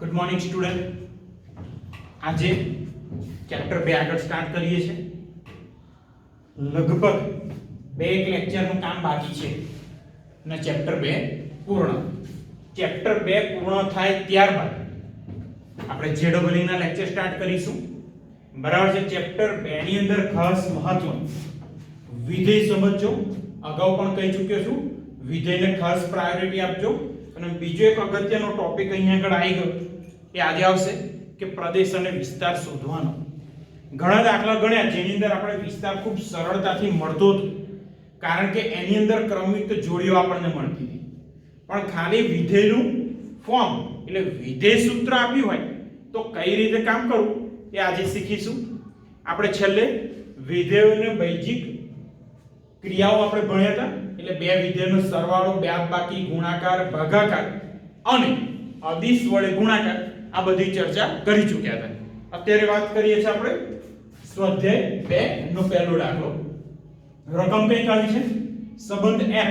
Good morning student. આજે chapter 2 આગળ start કરીએ છીએ. લગભગ બે એક લેક્ચરનું કામ બાકી છે અને ચેપ્ટર 2 પૂર્ણ. ચેપ્ટર 2 પૂર્ણ થાય ત્યારબાદ આપણે જેડબલઈ ના લેક્ચર સ્ટાર્ટ કરીશું. બરાબર છે. ચેપ્ટર 2 ની અંદર ખાસ મહત્વનું વિધેય સમજજો. અગાઉ પણ કહી ચૂક્યો છું, વિધેયને ખાસ પ્રાયોરિટી આપજો. અને બીજો એક અગત્યનો ટોપિક અહીંયા આગળ આવી ગયો એ આજે આવશે કે પ્રદેશ અને વિસ્તાર શોધવાનો. ઘણા દાખલા ગણ્યા જેની અંદર આપણે વિસ્તાર ખૂબ સરળતાથી મળતો હતો, કારણ કે એની અંદર ક્રમિક જોડીઓ આપણને મળતી હતી. પણ ખાલી વિધેયનું ફોર્મ એટલે વિધેય સૂત્ર આપ્યું હોય તો કઈ રીતે કામ કરવું એ આજે શીખીશું. આપણે છેલ્લે વિધેયોને બૈજિક ક્રિયાઓ આપણે ભણ્યા હતા, એટલે બે વિધેયનો સરવાળો, બાદબાકી, ગુણાકાર, ભાગાકાર અને અદિશ વડે ગુણાકાર આ બધી ચર્ચા કરી ચૂક્યા હતા. અત્યારે વાત કરીએ છીએ આપણે સ્વાધ્યાય 2 નો પહેલો દાખલો. રકમ કઈ આવી છે? સંબંધ f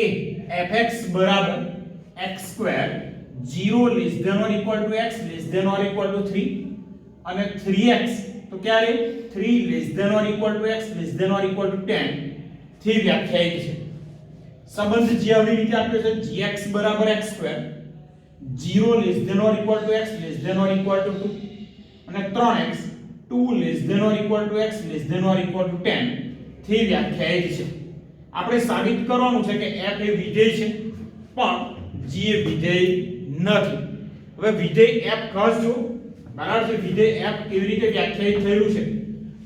એ fx બરાબર x2 0 less than or equal to x less than or equal to 3 અને 3x તો ક્યારે 3 less than or equal to x less than or equal to 10 થી વ્યાખ્યાયિત છે. સંબંધ જે આવી રીતે આપ્યો છે gx બરાબર x2 0 less than or equal to x less than or equal to 2 અને 3x 2 less than or equal to x less than or equal to 10 થી વ્યાખ્યાયિત છે. આપણે સાબિત કરવાનું છે કે f એ વિધેય છે પણ g એ વિધેય નથી. હવે વિધેય f ખાસ જો બરાબર છે. વિધેય f કેવી રીતે વ્યાખ્યાયિત થયેલું છે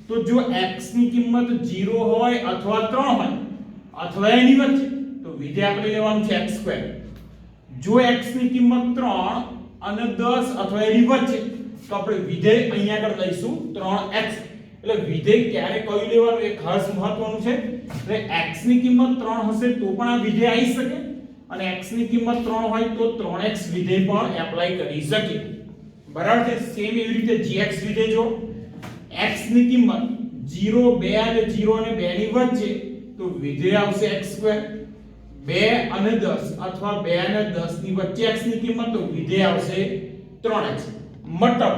તો જો x ની કિંમત 0 હોય અથવા 3 હોય અથવા એની વચ્ચે તો વિધેય આપણે લેવાનું છે x2. જો x ની કિંમત 3 અને 10 અથવા એની વચ્ચે તો આપણે વિધેય અહીંયા આગળ લઈશું 3x. એટલે વિધેય ક્યારે કયું લેવાનું એ ખાસ મહત્વનું છે. એટલે x ની કિંમત 3 હશે તો પણ આ વિધેય આવી શકે અને x ની કિંમત 3 હોય તો 3x વિધેય પણ એપ્લાય કરી શકીએ. બરાબર છે. સેમ એવી રીતે gx વિધેય જો x ની કિંમત 0 2 અને 0 અને 2 ની વચ્ચે તો વિધેય આવશે x2. 2 અને 10 અથવા 2 અને 10 ની વચ્ચે x ની કિંમત તો વિધેય આવશે 3x. મતલબ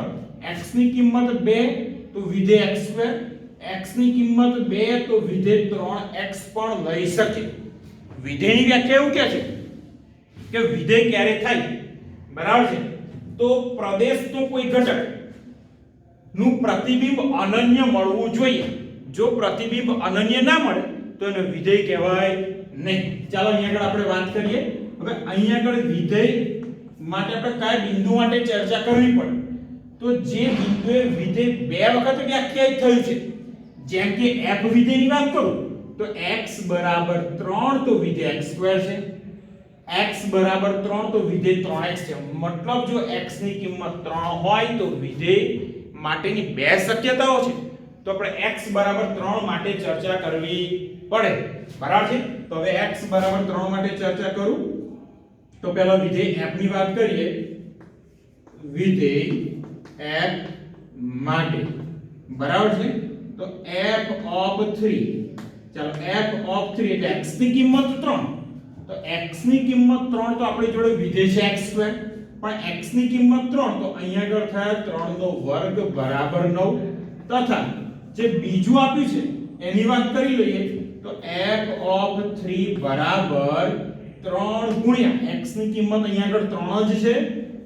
x ની કિંમત 2 તો વિધેય x2, x ની કિંમત 2 તો વિધેય 3x પણ લઈ શકે. વિધેયની વ્યાખ્યા એવું કે છે કે વિધેય ક્યારે થાય બરાબર છે તો પ્રદેશનો કોઈ ઘટક નું પ્રતિબિંબ અનન્ય મળવું જોઈએ. જો પ્રતિબિંબ અનન્ય ના મળે તો એને વિધેય કહેવાય નહીં. ચાલો અહીંયા આગળ આપણે વાત કરીએ. હવે અહીંયા આગળ વિધેય માટે આપણે કયા બિંદુ માટે ચર્ચા કરવી પડે તો જે બિંદુએ વિધેય બે વખત વ્યાખ્યાયિત થયું છે, જેમ કે f વિધેયની વાત કરું તો x બરાબર 3 તો વિધેય x2 છે, x બરાબર 3 તો વિધેય 3x છે. મતલબ જો x ની કિંમત 3 હોય તો વિધેય માટેની બે શક્યતાઓ છે તો આપણે x બરાબર 3 માટે ચર્ચા કરવી પડે. બરાબર છે. તો હવે x બરાબર 3 માટે ચર્ચા કરું તો પહેલા વિધેય f ની વાત કરીએ. વિધેય f માટે બરાબર છે તો f of 3 ચાલો f of 3 એટલે x ની કિંમત 3 તો x ની કિંમત 3 તો આપણી જોડે વિધેય છે x2 પણ x ની કિંમત 3 તો અહીંયા આગળ થયા 3 નો વર્ગ બરાબર 9 તથા જે બીજું આપ્યું છે એની વાત કરી લઈએ તો f of 3 બરાબર 3 ગુણ્યા x ની કિંમત અહીંયા આગળ 3 જ છે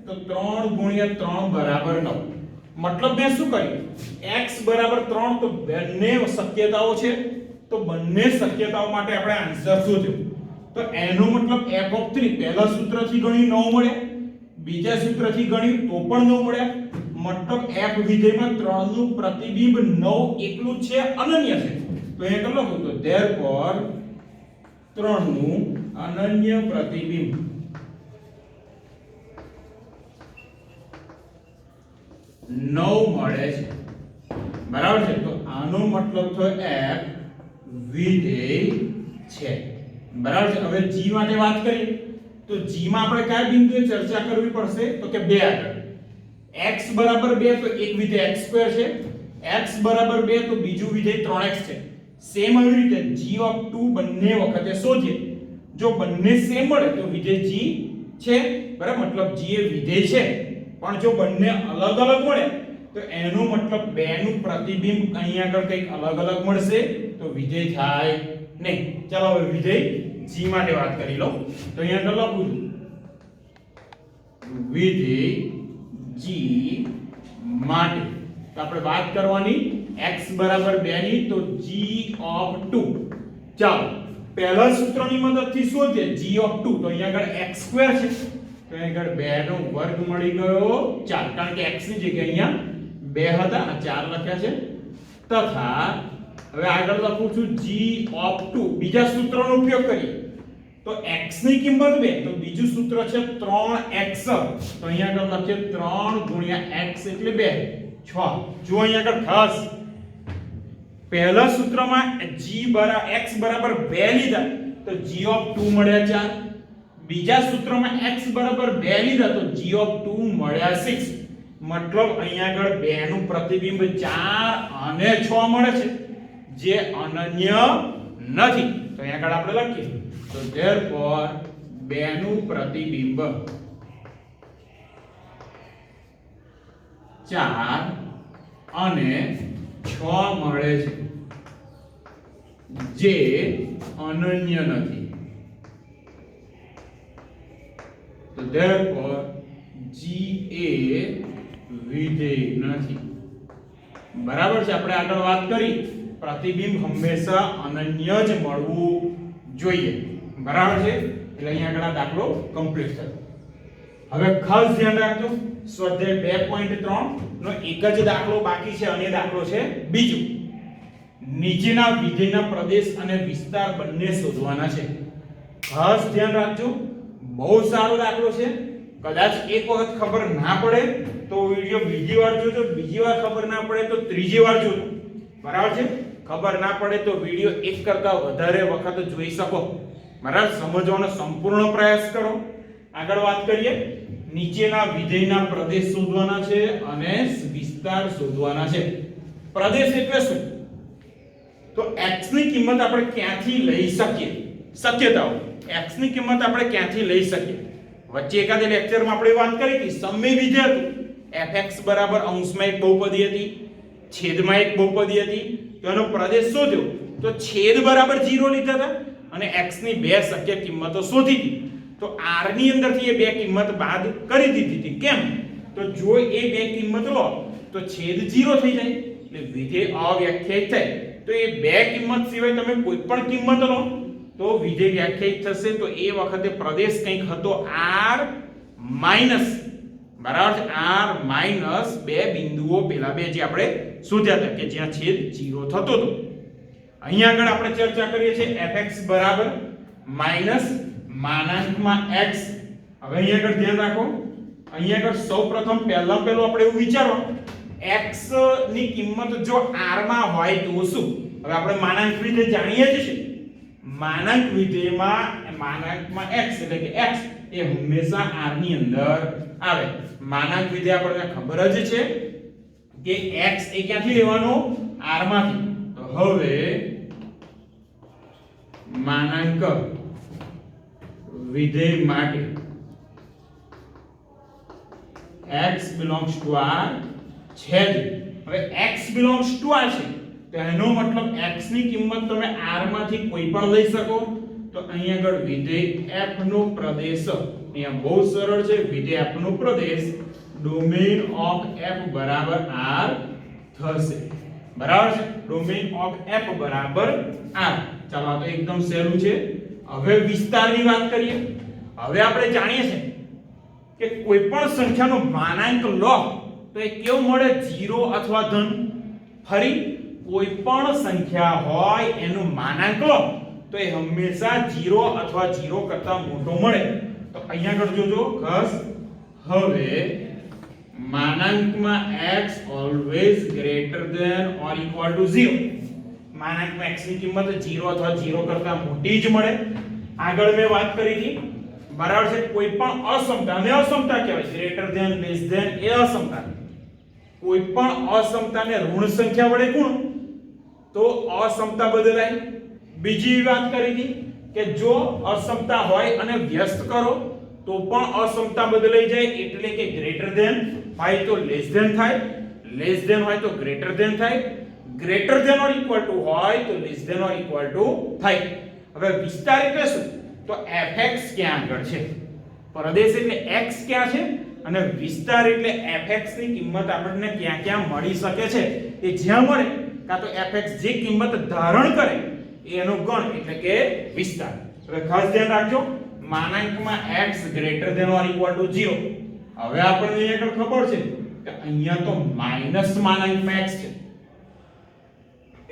તો 3 ગુણ્યા 3 બરાબર 9. મતલબ મેં શું કર્યું x બરાબર 3 તો બંને શક્યતાઓ છે તો બંને શક્યતાઓ માટે આપણે આન્સર શોધ્યો. તો એનો મતલબ f of 3 પહેલા સૂત્રથી ગણી 9 મળ્યા, બીજા સૂત્રથી ગણી તો પણ 9 મળ્યા. મતલબ f વિધેયમાં 3 નું પ્રતિબિંબ 9 એકલું છે, અનન્ય છે. તો અહીંયા લખો તો therefore 3 નું અનન્ય પ્રતિબિંબ 9 મળે છે. બરાબર છે. તો આનો મતલબ થયો f વિધેય છે. બરાબર છે. હવે g માટે વાત કરીએ તો g માં આપણે કયા બિંદુએ ચર્ચા કરવી પડશે તો કે 2 આગળ. x બરાબર 2 તો એક વિધેય x2 છે, x બરાબર 2 તો બીજું વિધેય 3x છે. સેમ આવી રીતે g of 2 બંને વખતે શોધીએ. જો બંને સેમ મળે તો વિધેય g છે. બરાબર. મતલબ g એ વિધેય છે પણ જો બંને અલગ અલગ મળે તો એનો મતલબ બે નું પ્રતિબિંબ અહીંયા આગળ કંઈક અલગ અલગ મળશે તો વિધેય થાય નહીં. ચાલો હવે વિધેય g માટે વાત કરી લો. તો અહીંયા આગળ લખું છું વિધેય g માટે તો આપણે વાત કરવાની x બરાબર 2 ની તો g of 2. ચાલો પહેલા સૂત્રની મદદથી શોધીએ g of 2 તો અહીંયા આગળ x2 છે તો અહીંયા આગળ 2 નો વર્ગ મળી ગયો 4 કારણ કે x ની જગ્યાએ અહીંયા 2 હતા અને 4 લખ્યા છે તથા હવે આગળ લખું છું g of 2 બીજા સૂત્રનો ઉપયોગ કરીએ તો x ની કિંમત 2 તો બીજું સૂત્ર છે 3x તો અહીંયા આગળ લખીએ 3 ગુણ્યા x એટલે 2 6 જો અહીંયા આગળ ખાસ પહેલા સૂત્રમાં x બરાબર 2 લીધા તો g of 2 મળ્યા 4 બીજા સૂત્રમાં x બરાબર 2 લીધા તો g of 2 મળ્યા 6 મતલબ અહીંયા આગળ 2 નું પ્રતિબિંબ 4 અને 6 મળે છે જે અનન્ય નથી તો અહીંયા આગળ આપણે લખીએ તો therefore 2 નું પ્રતિબિંબ 4 અને 6 મળે છે જે અનન્ય નથી તો therefore g એ વિધેય નથી. બરાબર છે. આપણે આગળ વાત કરી પ્રતિબિંબ હંમેશા અનન્ય જ મળવું જોઈએ. બરાબર છે. એટલે અહીંયા આગળ આ દાખલો કમ્પ્લીટ થયો. હવે ખાસ ધ્યાન રાખજો સ્વાધ્યાય 2.3 નો એક જ દાખલો બાકી છે અને દાખલો છે બીજો. નીચેના વિધેયના પ્રદેશ અને વિસ્તાર બંને શોધવાના છે. ખાસ ધ્યાન રાખજો બહુ સારો દાખલો છે. કદાચ એક વખત ખબર ના પડે તો વિડિયો બીજી વાર જોજો, બીજી વાર ખબર ના પડે તો ત્રીજી વાર જોજો. બરાબર છે. ખબર ના પડે તો વિડિયો એક કરતા વધારે વખત જોઈ શકો. બરાબર. સમજવાનો સંપૂર્ણ પ્રયાસ કરો. આગળ વાત કરીએ નીચેના વિધેયના પ્રદેશ શોધવાના છે અને વિસ્તાર શોધવાના છે. પ્રદેશ એટલે શું? તો x ની કિંમત આપણે ક્યાંથી લઈ શકીએ? શક્યતાઓ x ની કિંમત આપણે ક્યાંથી લઈ શકીએ? વચ્ચે એકાદ લેક્ચરમાં આપણે વાત કરી હતી સમય વિધેય હતું fx બરાબર અંશમાં એક બહુપદી હતી છેદમાં એક બહુપદી હતી તો એનો પ્રદેશ શોધ્યો તો છેદ બરાબર 0 લીધા હતા અને x ની બે શક્ય કિંમતો શોધી હતી તો r ની અંદરથી એ બે કિંમત બાદ કરી દીધી હતી. કેમ? તો જો એ બે કિંમત લો તો છેદ 0 થઈ જાય એટલે વિધેય અવ્યાખ્યાયિત થાય. તો એ બે કિંમત સિવાય તમે કોઈ પણ કિંમત લો તો વિધેય વ્યાખ્યાયિત થશે. તો એ વખતે પ્રદેશ કંઈક હતો r માઈનસ બરાબર છે r માઈનસ બે બિંદુઓ પેલા બે જે આપણે શોધ્યા હતા કે જ્યાં છેદ 0 થતો હતો. અહીંયા આગળ આપણે ચર્ચા કરીએ છીએ fx બરાબર માઈનસ માનાંકમાં x. હવે અહીંયા આગળ ધ્યાન રાખો અહીંયા આગળ સૌપ્રથમ પહેલો આપણે એવું વિચારો x ની કિંમત જો r માં હોય તો શું? હવે આપણે માનાંક વિધેય જાણીએ જ છે. માનાંક વિધેયમાં માનાંકમાં x એટલે કે x એ હંમેશા r ની અંદર આવે. માનાંક વિધેય આપણને ખબર જ છે કે x એ ક્યાંથી લેવાનો? r માંથી. તો હવે માનાંક વિધેય માટે x belongs to r છેદ હવે x belongs to r છે તો એનો મતલબ x ની કિંમત તમે r માંથી કોઈ પણ લઈ શકો. તો અહીં આગળ વિધેય f નો પ્રદેશ અહીંયા બહુ સરળ છે. વિધેય f no Pradesh domain of f બરાબર r થશે. બરાબર છે. ડોમેઇન ઓફ f બરાબર r. ચાલો આ તો એકદમ સહેલું છે. હવે વિસ્તારની વાત કરીએ. હવે આપણે જાણીએ છીએ કે કોઈ પણ સંખ્યાનો માનાંક લો તો એ કેવું મળે? 0 અથવા ધન. ફરી કોઈ પણ સંખ્યા હોય એનું માનાંક લો તો એ હંમેશા 0 અથવા 0 કરતા મોટો મળે. તો અહીંયા આગળ જોજો ખાસ. હવે માનાંકમાં x always greater than or equal to 0. માનાંકમાં x ની કિંમત 0 અથવા 0 કરતા મોટી જ મળે. આગળ મેં વાત કરી હતી બરાબર છે. કોઈ પણ અસમતા ને અસમતા કહેવાય છે. greater than less than એ અસમતા. કોઈ પણ અસમતાને ઋણ સંખ્યા વડે ગુણ તો અસમતા બદલાય. બીજી વાત કરી હતી કે જો અસમતા હોય અને વ્યસ્ત કરો તો પણ અસમતા બદલાઈ જાય, એટલે કે ગ્રેટર ધેન હોય તો લેસ ધેન થાય, લેસ ધેન હોય તો ગ્રેટર ધેન થાય, greater than or equal to હોય તો less than or equal to થાય. હવે વિસ્તાર એટલે શું? તો fx ક્યાં આગળ છે, પ્રદેશ એટલે x ક્યાં છે, અને વિસ્તાર એટલે fx ની કિંમત આપણને ક્યાં ક્યાં મળી શકે છે. એ જ્યાં મળે કાં તો fx જે કિંમત ધારણ કરે એનો ગણ એટલે કે વિસ્તાર. હવે ખાસ ધ્યાન રાખજો, માનાંકમાં x greater than or equal to 0. હવે આપણને અહીંયા ખબર છે કે અહીંયા તો માઈનસ માનાંકમાં x છે,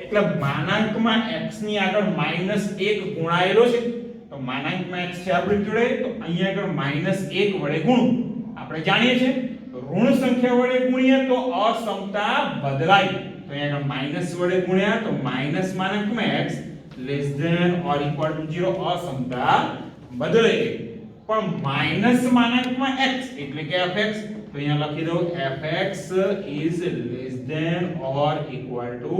એટલે માનાંકમાં x ની આગળ -1 ગુણાયેલો છે. તો માનાંકમાં x છે આપણી જોડે, તો અહીંયા આગળ -1 વડે ગુણવું. આપણે જાણીએ છીએ ઋણ સંખ્યા વડે ગુણીએ તો અસમતા બદલાય. તો અહીંયા આગળ માઈનસ વડે ગુણ્યા તો માઈનસ માનાંકમાં x less than or equal to 0 અસમતા બદલે. પણ માઈનસ માનાંકમાં x એટલે કે fx, તો અહીંયા લખી દઉં fx is less than or equal to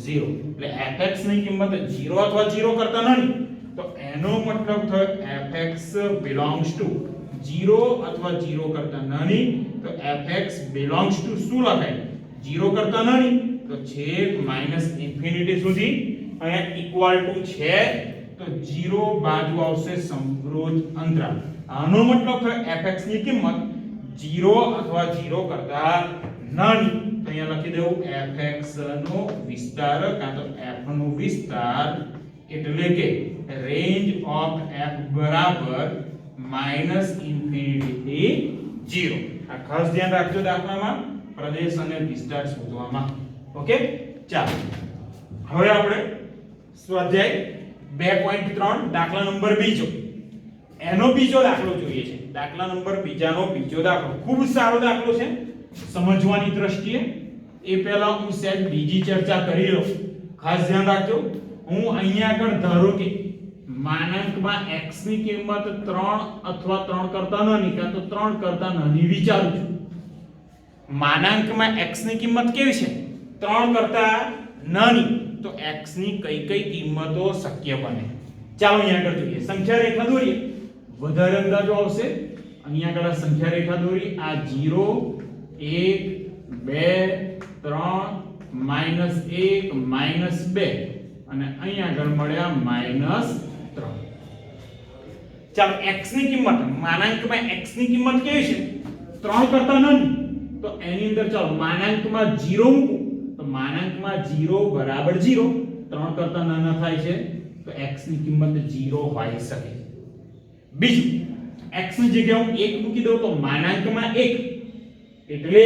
0. એટલે fx ની કિંમત 0 અથવા 0 કરતા નાની, તો એનો મતલબ થયો fx belongs to 0 અથવા 0 કરતા નાની. તો fx belongs to શું લખાય? 0 કરતા નાની, તો છેક -ઇન્ફિનિટી સુધી. અહીંયા ઇક્વલ ટુ છે તો 0 બાજુ આવશે સમકૃત અંતરાલ. આનો મતલબ થયો fx ની કિંમત 0 અથવા 0 કરતા નાની. તો અહીંયા લખી દઉં fx નો વિસ્તાર કાં તો f નો વિસ્તાર એટલે કે રેન્જ ઓફ f બરાબર -ઇન્ફિનિટી થી 0. આ ખાસ ધ્યાન રાખજો દાખલામાં પ્રદેશ અને વિસ્તાર શોધવામાં. ઓકે, ચાલો હવે આપણે સ્વાધ્યાય 2.3 દાખલા નંબર બીજો, એનો બીજો દાખલો જોઈએ છે. દાખલા નંબર બીજાનો બીજો દાખલો ખૂબ સારો દાખલો છે સમજવાની દ્રષ્ટિએ. એ પહેલા હું સેજ બીજી ચર્ચા કરી લઉં. ખાસ ધ્યાન રાખજો, હું અહીંયા આગળ ધારો કે માનાંકમાં x ની કિંમત 3 અથવા 3 કરતા નાની કાં તો 3 કરતા નાની વિચારું છું. માનાંકમાં x ની કિંમત કેવી છે? 3 કરતા નાની. તો x ની કઈ કઈ કિંમતો શક્ય બને? ચાલો અહીંયા આગળ જોઈએ. સંખ્યા રેખા દોરીએ, વધારે અંદાજો આવશે. અહીંયા આગળ સંખ્યા રેખા દોરી. આ 0 1 2 3 -1 -2 અને અહીંયા આગળ મળ્યા -3. ચાલો x ની કિંમત, માનાંકમાં x ની કિંમત કેવી છે? 3 કરતા નાની. તો એની અંદર ચાલો માનાંકમાં 0 મૂકું, તો માનાંકમાં 0 બરાબર 0, 3 કરતા નાના થાય છે, તો x ની કિંમત 0 હોઈ શકે. બીજું, x ની જગ્યાએ હું 1 મૂકી દઉં તો માનાંકમાં 1 એટલે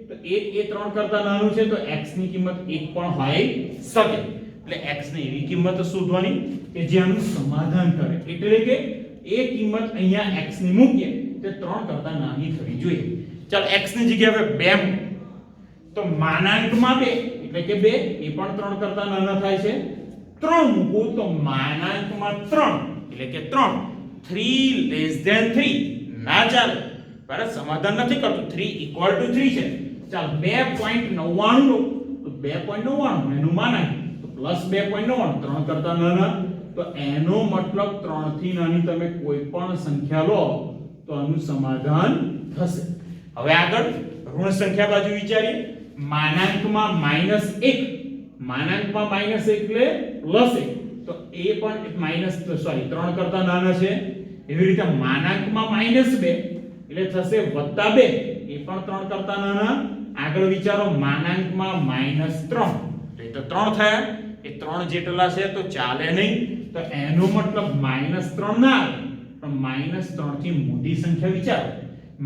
તો 1 એ 3 કરતા નાનું છે, તો x ની કિંમત 1 પણ હોઈ શકે. એટલે x ની એવી કિંમત શોધવાની કે જે આનું સમાધાન કરે. એટલે કે એ કિંમત અહીંયા x ની મૂકીએ તે 3 કરતા નાની થવી જોઈએ. ચાલો x ની જગ્યાએ હવે 2 મૂકો, તો માનાંકમાં 2 એટલે કે 2 એ પણ 3 કરતા નાના થાય છે. 3 મૂકો તો માનાંકમાં 3 એટલે કે 3, 3 લેસ ધેન 3 ના ચાલે, બરાબર? સમાધાન નથી કરતું. 3 ઇક્વલ ટુ 3 છે. ચાલ 2.99 લો, તો 2.99 એનું માનાંક, તો પ્લસ 2.99 3 કરતા નાના, તો એનો મતલબ 3 થી નાની તમે કોઈ પણ સંખ્યા લો તો આનું સમાધાન થશે. હવે આગળ ઋણ સંખ્યા બાજુ વિચારીએ. માનાંકમાં -1, માનાંકમાં -1 એટલે +1, તો એ પણ 3 કરતા નાના છે. એવી રીતે માનાંકમાં -2 એટલે થશે +2, એ પણ 3 કરતા નાના. આગળ વિચારો માનાંકમાં -3, તો એ તો 3 થયા, એ 3 જેટલા છે તો ચાલે નહીં. તો એનો મતલબ -3 ના આવે, પણ -3 થી મોટી સંખ્યા વિચારો.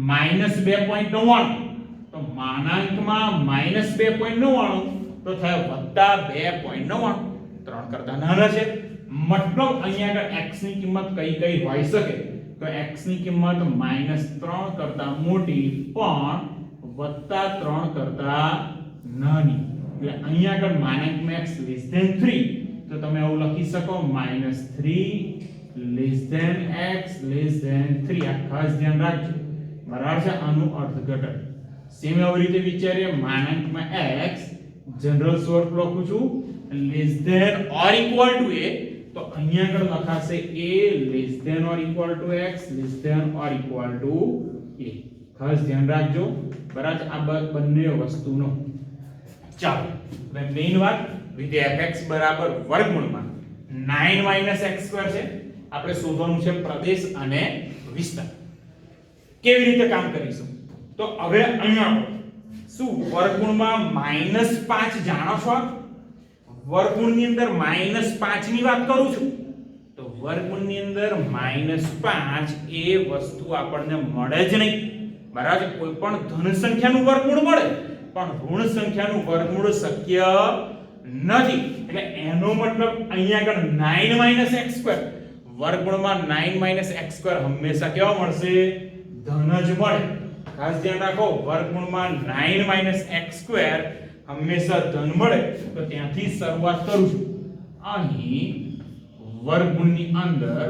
-2.99, તો માનાંકમાં -2.99 તો થયા +2.99, 3 કરતા નાના છે. મતલબ અહીંયા આગળ x ની કિંમત કઈ કઈ હોઈ શકે? તો x ની કિંમત -3 કરતા મોટી પણ +3 કરતા નાની. એટલે અહીંયા આગળ માનાંકમાં x લેસ ધેન 3, તો તમે આવું લખી શકો -3 less than x less than 3. આ ખાસ ધ્યાન રાખજો, બરાબર છે? આનું અર્થઘટન સેમ આવી રીતે વિચારીએ. માનાંકમાં x જનરલ સ્વરૂપ લખું છું less than or equal to a, તો અહીંયા આગળ લખાશે a less than or equal to x less than or equal to a. ખાસ ધ્યાન રાખજો બરાબર આ બંને વસ્તુનો. ચાલો હવે મેઈન વાત વિધેય fx બરાબર વર્ગમૂળમાં 9 x2 છે. આપણે શોધવાનું છે પ્રદેશ અને વિસ્તાર. કેવી રીતે કામ કરીશું? તો હવે અહીંયા શું વર્ગમૂળમાં -5 જાણો છો? વર્ગમૂળની અંદર -5 ની વાત કરું છું તો વર્ગમૂળની અંદર -5 એ વસ્તુ આપણને મળે જ નહીં. બરાબર કોઈ પણ ધન સંખ્યાનું વર્ગમૂળ મળે પણ ઋણ સંખ્યાનું વર્ગમૂળ શક્ય નથી. એટલે એનો મતલબ અહીંયા આગળ 9 x2 વર્ગમૂળમાં 9 x2 હંમેશા કેવા મળશે? ધન જ મળે. ખાસ ધ્યાન રાખો વર્ગમૂળમાં 9 x2 હંમેશા ધન મળે. તો ત્યાંથી શરૂઆત કરું છું. અહીં વર્ગમૂળની અંદર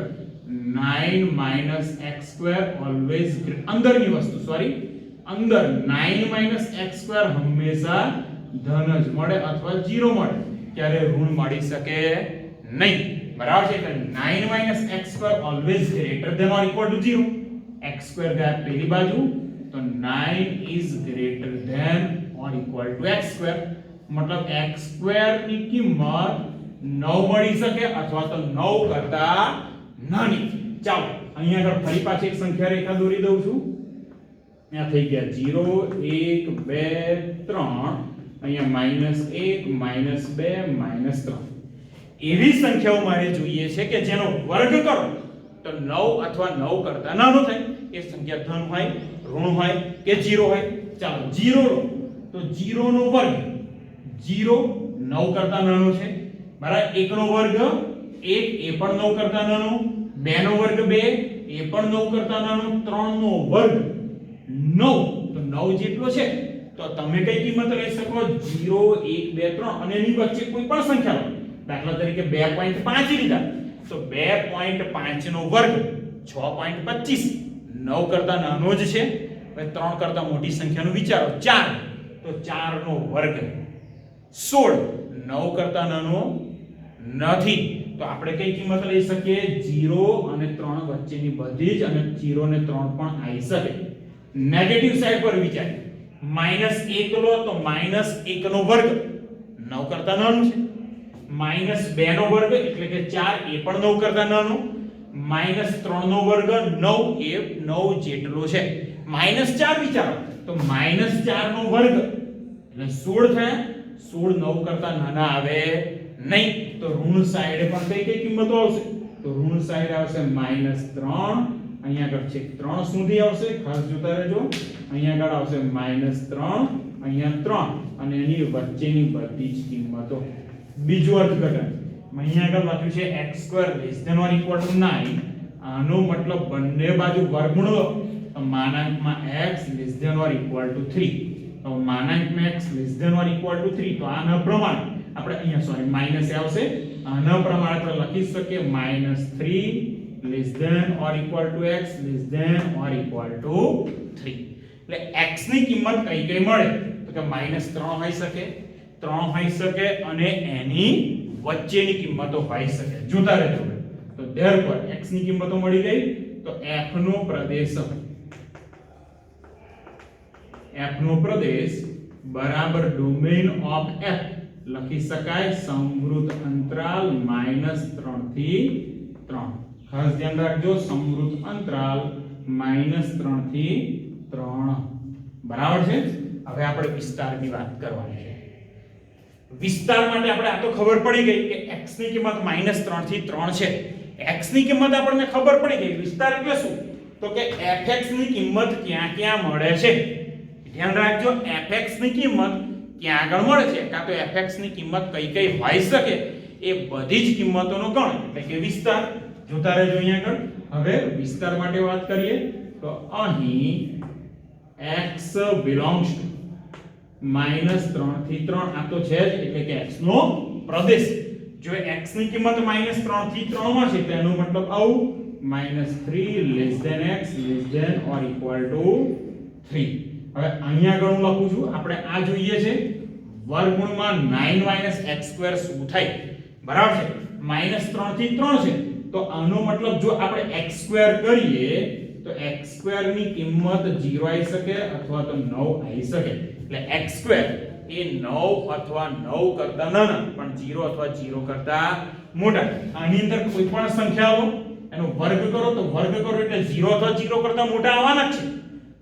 9 x2 ઓલવેઝ અંદરની વસ્તુ અંદર 9 x2 હંમેશા ધન જ મળે અથવા 0 મળે. ત્યારે ઋણ મળી શકે નહીં. બરાબર છે? એટલે 9 x2 always greater than or equal to 0. x2 ગયા પેલી બાજુ તો 9 is greater than or equal to x2. મતલબ x2 ની કિંમત 9 મળી શકે અથવા તો 9 કરતા નાની. ચાલો અહીંયા આગળ ફરી પાછી એક સંખ્યા રેખા દોરી દઉં છું. અહીંયા થઈ ગયા 0 1 2 3. અહીંયા -1 -2 -3. એવી સંખ્યાઓ મારે જોઈએ છે કે જેનો વર્ગ કરો તો 9 અથવા 9 કરતા નાનો થાય. એ સંખ્યા ધન હોય ઋણ હોય કે 0 હોય. ચાલો 0 લો તો 0 નો વર્ગ 0 9 કરતા નાનો છે. બરાબર 1 નો વર્ગ 1 એ પણ 9 કરતા નાનો. 2 નો વર્ગ 2 એ પણ 9 કરતા નાનો. 3 નો વર્ગ 9 તો 9 જેટલો છે. તો તમે કઈ કિંમત લઈ શકો? 0 1 2 3 અને એની વચ્ચે કોઈ પણ સંખ્યા લો. દાખલા તરીકે 2.5 લીધા તો 2.5 નો વર્ગ 6.25. 9 કરતા નાનો જ છે. હવે 3 કરતા મોટી સંખ્યાનું વિચારો 4 તો 4 નો વર્ગ 16. 9 કરતા નાનો નથી. તો આપણે કઈ કિંમત લઈ શકીએ? 0 અને 3 વચ્ચેની બધી જ અને 0 ને 3 પણ આવી શકે. નેગેટિવ સાઈડ પર વિચાર. -1 લો તો -1 નો વર્ગ 9 કરતા નાનો છે. -2 નો વર્ગ એટલે કે 4 એ પણ 9 કરતા નાનો. -3 નો વર્ગ 9 એ 9 જેટલો છે. -4 વિચારો તો -4 નો વર્ગ એટલે 16 થાય. 16 9 કરતા નાના આવે નહીં. તો ઋણ સાઈડ પણ કઈ કિંમતો આવશે? તો ઋણ સાઈડ આવશે -3. અહીંયા આગળ છે 3 સુધી આવશે. ખાસ જોતા રહેજો. અહીંયા આગળ આવશે -3. અહીંયા 3 અને એની વચ્ચેની બધી જ કિંમતો. બીજું અર્થઘટન અહીંયા આગળ લખ્યું છે x2 ≤ 9. આનો મતલબ બંને બાજુ વર્ગમૂળ લો તો માનાંકમાં x ≤ 3. તો માનાંકમાં x ≤ 3 તો આના પ્રમાણે આપણે અહીંયા સોરી માઈનસ આવશે. આના પ્રમાણે આપણે લખી શકીએ -3 ≤ x ≤ 3. એટલે x ની કિંમત કઈ મળે તો કે -3 હોઈ શકે 3 હોઈ શકે અને એની વચ્ચેની કિંમતો હોઈ શકે. જોતા રહેજો. તો therefore x ની કિંમતો મળી ગઈ. તો f નો પ્રદેશ બરાબર ડોમેઇન ઓફ f લખી શકાય સમવૃત્ત અંતરાલ -3 થી 3. ખાસ ધ્યાન રાખજો સમવૃત્ત અંતરાલ -3 થી 3. બરાબર છે? હવે આપણે વિસ્તારની વાત કરવાની છે. વિસ્તાર માટે આપણે આ તો ખબર પડી ગઈ કે x ની કિંમત -3 થી 3 છે. x ની કિંમત આપણને ખબર પડી ગઈ. વિસ્તાર એટલે શું? તો કે fx ની કિંમત ક્યાં મળે છે. ધ્યાન રાખજો fx ની કિંમત ક્યાં આગળ મળે છે કાં તો fx ની કિંમત કઈ હોઈ શકે એ બધી જ કિંમતોનો ગણ એટલે કે વિસ્તાર. જોતા રહેજો અહીંયા આગળ. હવે વિસ્તાર માટે વાત કરીએ તો અહીં x belongs to -3 થી 3 આ તો છે જ એટલે કે x નો પ્રદેશ. જો x ની કિંમત -3 થી 3 માં છે તેનો મતલબ આવું -3 x ≤ 3. હવે અહીંયા આગળ હું લખું છું. આપણે આ જોઈએ છે વર્ગમૂળમાં 9 x2 શું થાય? બરાબર છે? -3 થી 3 છે તો આનો મતલબ જો આપણે x² કરીએ તો x² ની કિંમત 0 આવી શકે અથવા તો 9 આવી શકે એટલે x² એ 9 અથવા 9 કરતા નાના પણ 0 અથવા 0 કરતા મોટા આની અંદર કોઈ પણ સંખ્યા લો એનો વર્ગ કરો તો વર્ગ કરો એટલે 0 અથવા 0 કરતા મોટા આવવાના જ છે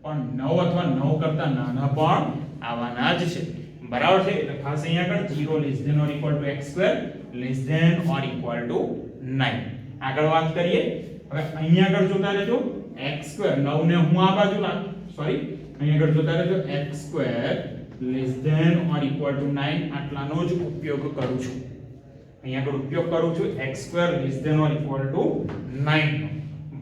પણ 9 અથવા 9 કરતા નાના પણ આવવાના જ છે બરાબર છે એટલે ખાસ અહીંયા આગળ 0 less than or equal to x² less than or equal to 9 આગળ વાત કરીએ હવે અહીંયા આગળ જોતા રહેજો x² 9 ને હું આ બાજુ સોરી અહીંયા આગળ જોતા રહેજો x² less than or equal to 9 આટલાનો જ ઉપયોગ કરું છું અહીંયા આગળ ઉપયોગ કરું છું x² less than or equal to 9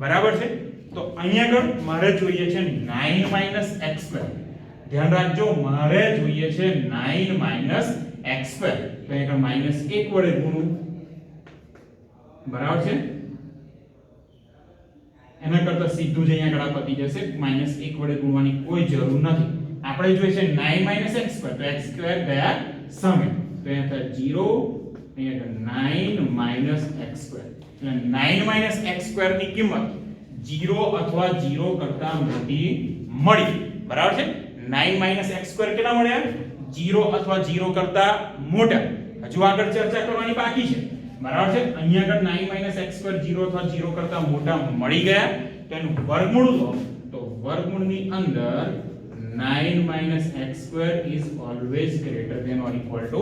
બરાબર છે તો અહીંયા આગળ મારે જોઈએ છે 9 - x². ધ્યાન રાખજો મારે જોઈએ છે 9 - x². તો અહીંયા આગળ -1 વડે ગુણું બરાબર છે એના કરતા સીધું જ અહીંયા આગળ પતી જશે -1 વડે ગુણવાની કોઈ જરૂર નથી આપણે જોઈએ છે 9 - x² તો x² ગયા સામે તો અહીંયા થાય 0 અહીંયા 9 - x². એટલે 9 - x² ની કિંમત 0 અથવા 0 કરતા મોટી મળી બરાબર છે 9 - x² કેટલા મળ્યા 0 અથવા 0 કરતા મોટા હજુ આગળ ચર્ચા કરવાની બાકી છે બરાબર છે અહીંયા આગળ 9 - x² 0 અથવા 0 કરતા મોટા મળી ગયા તો એનું વર્ગમૂળ લો તો વર્ગમૂળની અંદર 9 - x² is always greater than or equal to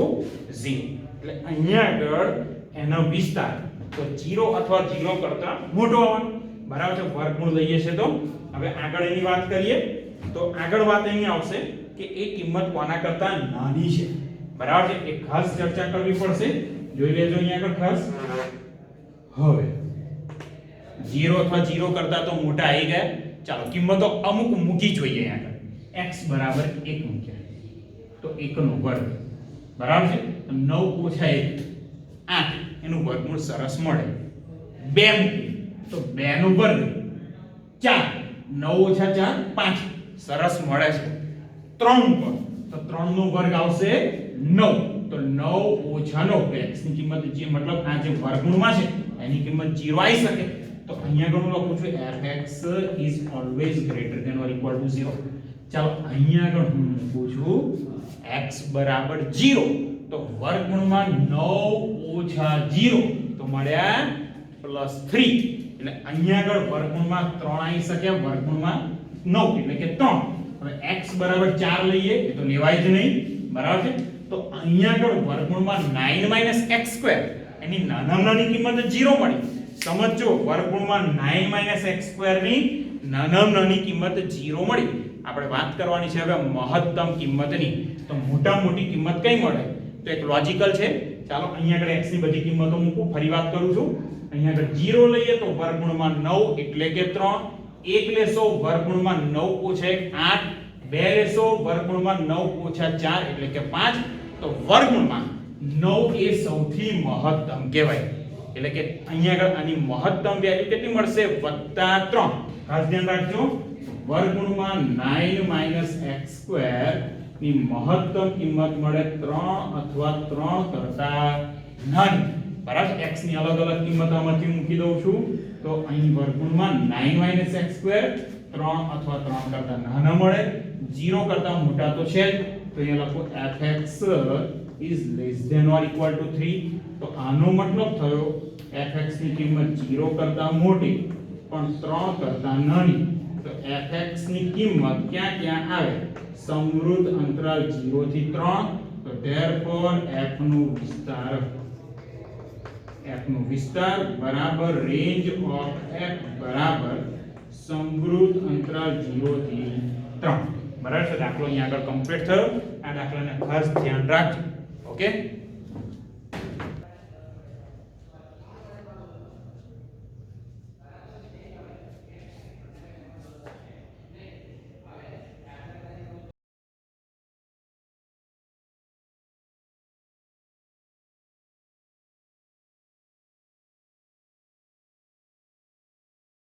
0 એટલે અહીંયા આગળ એનો વિસ્તાર તો 0 અથવા 0 કરતા મોટો આવવાનો બરાબર છે વર્ગમૂળ લઈએ છે તો હવે આગળ એની વાત કરીએ તો આગળ વાત અહીં આવશે કે એ કિંમત કોના કરતા નાની છે બરાબર છે એક ખાસ ચર્ચા કરવી પડશે જોઈ લેજો અહીંયા આગળ ખાસ હવે 0 અથવા 0 કરતા તો મોટા આવી ગયા ચાલો કિંમતો અમુક મૂકી જોઈએ અહીંયા આગળ x બરાબર 1 મૂક્યા તો 1 નો વર્ગ બરાબર છે 9 - 1 8 એનું વર્ગમૂળ સરસ મળે 2 મૂકીએ તો 2 નો વર્ગ 4 9 - 4 5 સરસ મળે છે 3 ઉપર તો 3 નો વર્ગ આવશે 9 તો 9 - 9 x ની કિંમત જે મતલબ આ જે વર્ગમૂળમાં છે એની કિંમત 0 આવી શકે તો અહીંયા આગળ લખું છું fx is always greater than or equal to 0 ચાલો અહીંયા આગળ હું મૂકું છું x બરાબર 0 તો વર્ગમૂળમાં 9 - 0 તો મળ્યા +3 એટલે અહીંયા આગળ વર્ગમૂળમાં 3 આવી શકે વર્ગમૂળમાં 9 એટલે કે 3 હવે x બરાબર 4 લઈએ એ તો લેવાય જ નહીં બરાબર છે તો અહીંયા આગળ વર્ગમૂળમાં 9 - x² એની નાનામાં નાની કિંમત 0 મળી સમજો વર્ગમૂળમાં 9 - x² ની નાનામાં નાની કિંમત 0 મળી આપણે વાત કરવાની છે હવે મહત્તમ કિંમતની તો મોટા મોટી કિંમત કઈ મળે તો એક લોજિકલ છે ચાલો અહીંયા આગળ x ની બધી કિંમતો મૂકું ફરી વાત કરું છું અહીંયા આગળ 0 લઈએ તો વર્ગમૂળમાં 9 એટલે કે 3 1 લેશો વર્ગમૂળમાં 9 - 1 8 2 લેશો વર્ગમૂળમાં 9 - 4 એટલે કે 5 તો વર્ગમૂળમાં 9 એ સૌથી મહત્તમ કહેવાય એટલે કે અહીંયા આગળ આની મહત્તમ વેલ્યુ કેટલી મળશે +3 ખાસ ધ્યાન રાખજો વર્ગમૂળમાં 9 - x² ની મહત્તમ કિંમત મળે 3 અથવા 3 કરતા નાની બરાબર x ની અલગ અલગ કિંમત આમાંથી મૂકી દઉં છું તો અહીં વર્ગમૂળમાં 9 - x² 3 અથવા 3 કરતા નાના મળે 0 કરતા મોટા તો છે તો અહીંયા લખો fx is less than or equal to 3 તો આનો મતલબ થયો fx ની કિંમત 0 કરતા મોટી પણ 3 કરતા નાની તો fx ની કિંમત ક્યાં આવે સમૃદ્ધ અંતરાલ 0 થી 3 તો therefore f નો વિસ્તાર બરાબર રેન્જ ઓફ f બરાબર સમૃદ્ધ અંતરાલ 0 થી 3 બરાબર છે દાખલો અહીંયા આગળ કમ્પ્લીટ થયો આ દાખલાને ખાસ ધ્યાન રાખજો ઓકે